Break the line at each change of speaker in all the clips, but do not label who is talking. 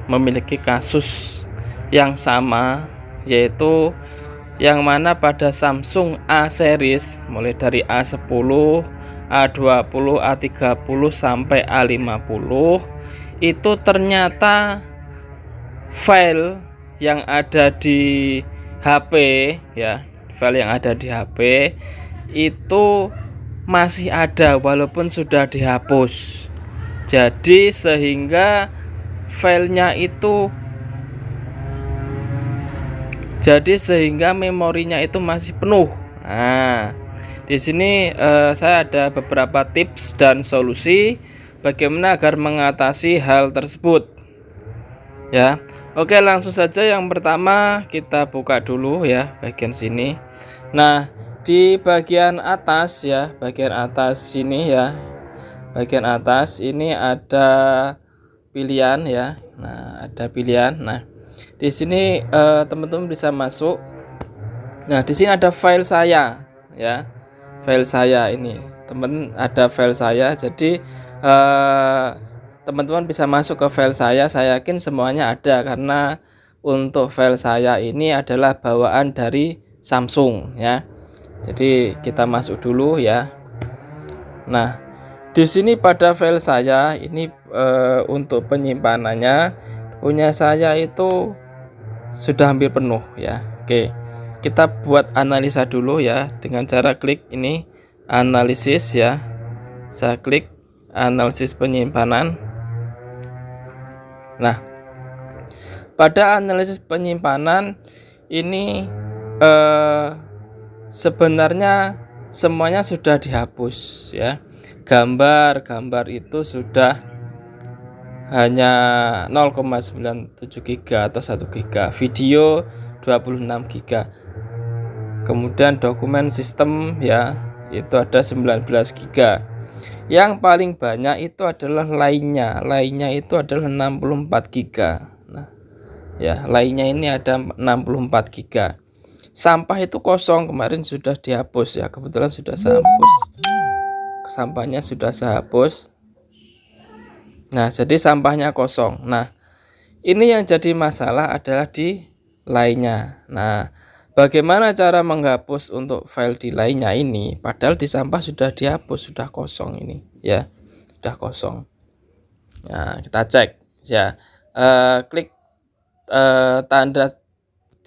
memiliki kasus yang sama, yaitu yang mana pada Samsung A series mulai dari A10, A20, A30 sampai A50 itu ternyata file yang ada di HP ya, file yang ada di HP itu masih ada walaupun sudah dihapus. Jadi sehingga filenya itu memorinya itu masih penuh. Nah, di sini saya ada beberapa tips dan solusi bagaimana agar mengatasi hal tersebut. Ya. Oke, langsung saja yang pertama kita buka dulu ya bagian sini. Nah, di bagian atas ya, bagian atas sini ya. Bagian atas ini ada pilihan ya. Nah, ada pilihan. Nah, di sini teman-teman bisa masuk. Nah, di sini ada file saya ya. File saya ini. Teman ada file saya. Jadi teman-teman bisa masuk ke file saya yakin semuanya ada karena untuk file saya ini adalah bawaan dari Samsung ya. Jadi kita masuk dulu ya. Nah, di sini pada file saya ini untuk penyimpanannya punya saya itu sudah hampir penuh ya. Oke, kita buat analisa dulu ya dengan cara klik ini analisis ya. Saya klik analisis penyimpanan. Nah, pada analisis penyimpanan ini sebenarnya semuanya sudah dihapus ya. Gambar itu sudah hanya 0,97 GB atau 1 GB, video 26 GB. Kemudian dokumen sistem ya, itu ada 19 GB. Yang paling banyak itu adalah lainnya itu adalah 64 GB. Nah, ya, lainnya ini ada 64 GB. Sampah itu kosong, kemarin sudah dihapus ya, kebetulan sudah saya hapus. Sampahnya sudah saya hapus. Nah, jadi sampahnya kosong. Nah, ini yang jadi masalah adalah di lainnya. Nah, bagaimana cara menghapus untuk file di lainnya ini? Padahal di sampah sudah dihapus, sudah kosong ini, ya, sudah kosong. Nah, kita cek, ya, klik tanda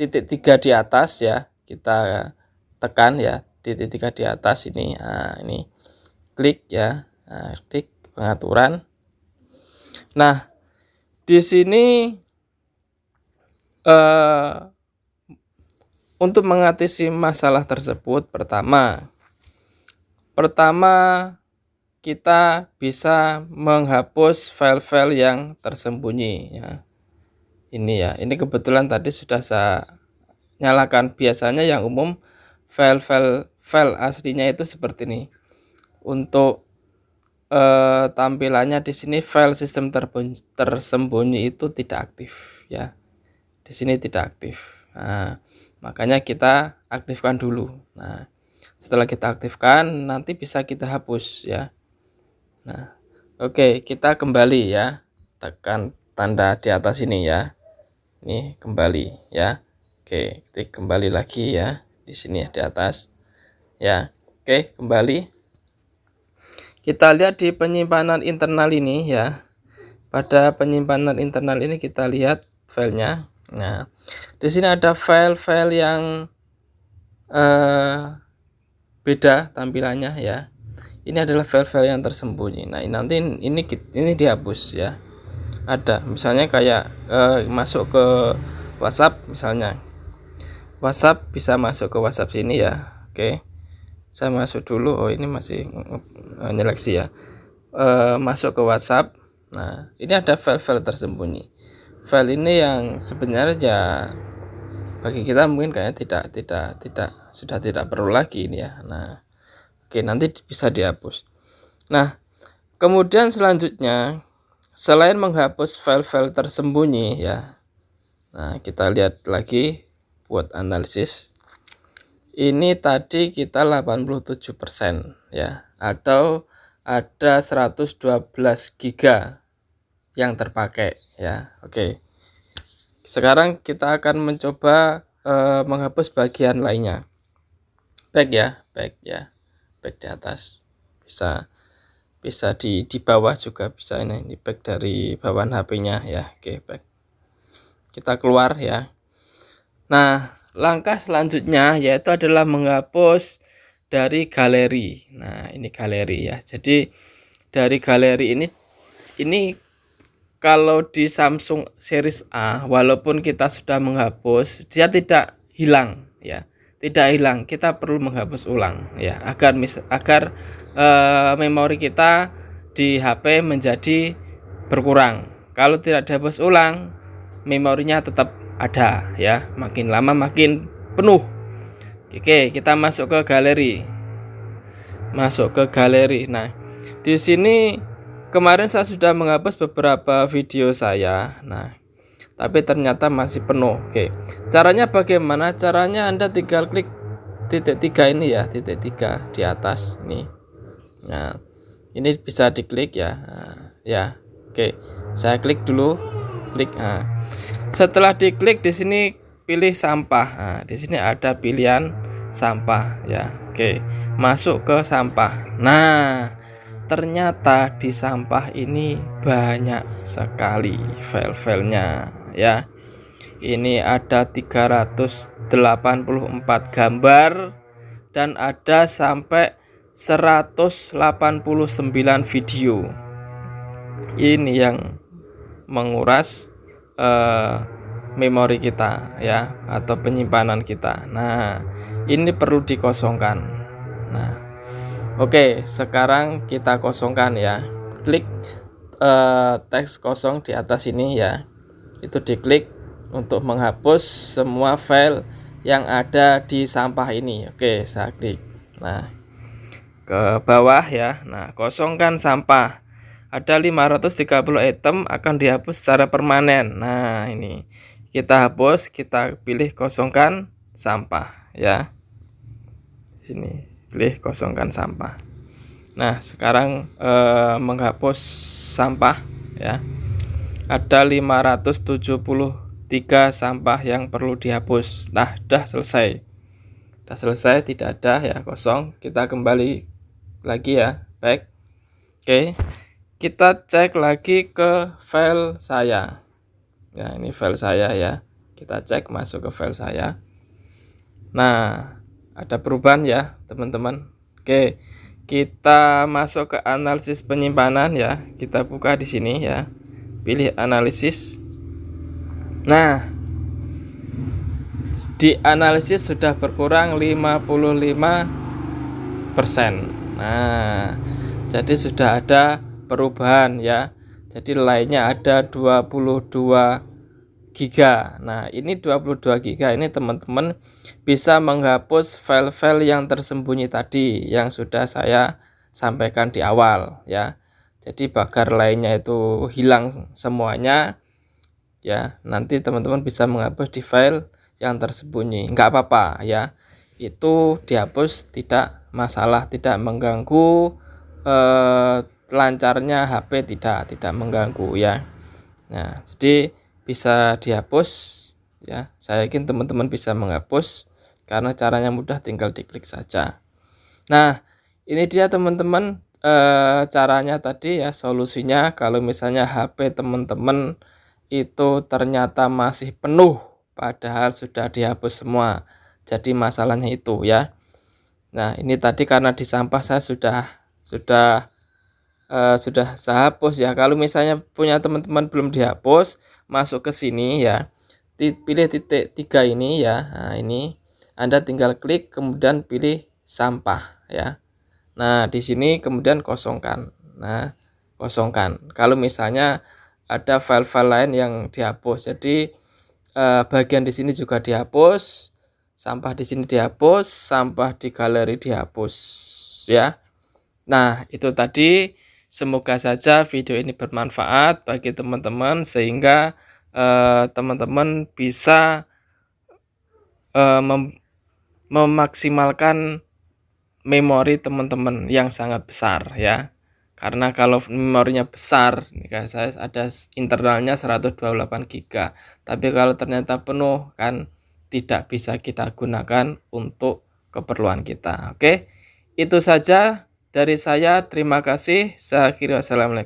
titik 3 di atas ya, kita tekan ya, titik 3 di atas ini. Nah, ini klik ya, klik pengaturan. Nah, di sini untuk mengatasi masalah tersebut, pertama kita bisa menghapus file-file yang tersembunyi ya. Ini ya, ini kebetulan tadi sudah saya nyalakan. Biasanya yang umum file aslinya itu seperti ini. Untuk tampilannya di sini file sistem tersembunyi itu tidak aktif ya. Di sini tidak aktif. Nah, makanya kita aktifkan dulu. Nah, setelah kita aktifkan nanti bisa kita hapus ya. Nah, oke, kita kembali ya. Tekan tanda di atas ini ya. Ini kembali ya. Oke, klik kembali lagi ya. Di sini ya, di atas. Ya. Oke, kembali. Kita lihat di penyimpanan internal ini ya. Pada penyimpanan internal ini kita lihat filenya. Nah, di sini ada file-file yang beda tampilannya ya. Ini adalah file-file yang tersembunyi. Nah, nanti ini dihapus ya. Ada misalnya kayak masuk ke WhatsApp misalnya. WhatsApp bisa masuk ke WhatsApp sini ya. Oke. Saya masuk dulu. Oh, ini masih nyeleksi ya. Masuk ke WhatsApp. Nah, ini ada file-file tersembunyi. File ini yang sebenarnya bagi kita mungkin kayaknya sudah tidak perlu lagi ini ya. Nah, oke, nanti bisa dihapus. Nah, kemudian selanjutnya selain menghapus file-file tersembunyi ya. Nah, kita lihat lagi buat analisis. Ini tadi kita 87% ya, atau ada 112 GB yang terpakai ya. Oke. Sekarang kita akan mencoba menghapus bagian lainnya. Back ya, back di atas. Bisa di bawah juga bisa, ini back dari bawaan HP-nya ya. Oke, back. Kita keluar ya. Nah, langkah selanjutnya yaitu adalah menghapus dari galeri. Nah, ini galeri ya. Jadi dari galeri ini kalau di Samsung series A, walaupun kita sudah menghapus, dia tidak hilang ya. Tidak hilang, kita perlu menghapus ulang ya, agar memori kita di HP menjadi berkurang. Kalau tidak dihapus ulang, memorinya tetap ada ya, makin lama makin penuh. Oke, kita masuk ke galeri. Nah, di sini kemarin saya sudah menghapus beberapa video saya. Nah, tapi ternyata masih penuh. Oke, caranya bagaimana? Caranya Anda tinggal klik titik 3 ini ya, titik 3 di atas ini. Nah, ini bisa diklik ya. Nah, ya, oke, saya klik dulu, klik. Nah, setelah diklik di sini pilih sampah. Nah, di sini ada pilihan sampah ya. Oke, masuk ke sampah. Nah, ternyata di sampah ini banyak sekali file-filenya ya. Ini ada 384 gambar dan ada sampai 189 video. Ini yang menguras memori kita ya, atau penyimpanan kita. Nah, ini perlu dikosongkan. Nah, oke, sekarang kita kosongkan ya. Klik teks kosong di atas ini ya. Itu diklik untuk menghapus semua file yang ada di sampah ini. Oke, saya klik. Nah, ke bawah ya. Nah, kosongkan sampah. Ada 530 item akan dihapus secara permanen. Nah, ini kita hapus, kita pilih kosongkan sampah ya. Sini pilih kosongkan sampah. Nah, sekarang menghapus sampah ya. Ada 573 sampah yang perlu dihapus. Nah, sudah selesai. Sudah selesai, tidak ada ya, kosong. Kita kembali lagi ya, back. Oke. Kita cek lagi ke file saya. Ya, ini file saya ya. Kita cek masuk ke file saya. Nah, ada perubahan ya, teman-teman. Oke. Kita masuk ke analisis penyimpanan ya. Kita buka di sini ya. Pilih analisis. Nah, di analisis sudah berkurang 55%. Nah, jadi sudah ada perubahan ya. Jadi lainnya ada 22 giga. Nah, ini 22 giga ini teman-teman bisa menghapus file-file yang tersembunyi tadi yang sudah saya sampaikan di awal ya. Jadi bagar lainnya itu hilang semuanya ya. Nanti teman-teman bisa menghapus di file yang tersembunyi. Enggak apa-apa ya. Itu dihapus tidak masalah, tidak mengganggu lancarnya HP, tidak mengganggu ya. Nah, jadi bisa dihapus ya. Saya yakin teman-teman bisa menghapus karena caranya mudah, tinggal diklik saja. Nah, ini dia teman-teman caranya tadi ya, solusinya kalau misalnya HP teman-teman itu ternyata masih penuh padahal sudah dihapus semua. Jadi masalahnya itu ya. Nah, ini tadi karena di sampah saya sudah saya hapus ya. Kalau misalnya punya teman-teman belum dihapus, masuk ke sini ya, pilih titik 3 ini ya. Nah, ini Anda tinggal klik kemudian pilih sampah ya. Nah, di sini kemudian kosongkan. Nah, kosongkan. Kalau misalnya ada file-file lain yang dihapus, jadi bagian di sini juga dihapus, sampah di sini dihapus, sampah di galeri dihapus ya. Nah, itu tadi. Semoga saja video ini bermanfaat bagi teman-teman sehingga teman-teman bisa memaksimalkan memori teman-teman yang sangat besar ya. Karena kalau memorinya besar, nih kayak saya ada internalnya 128 GB. Tapi kalau ternyata penuh kan tidak bisa kita gunakan untuk keperluan kita. Oke. Itu saja dari saya. Terima kasih. Saya akhiri. Wassalamualaikum.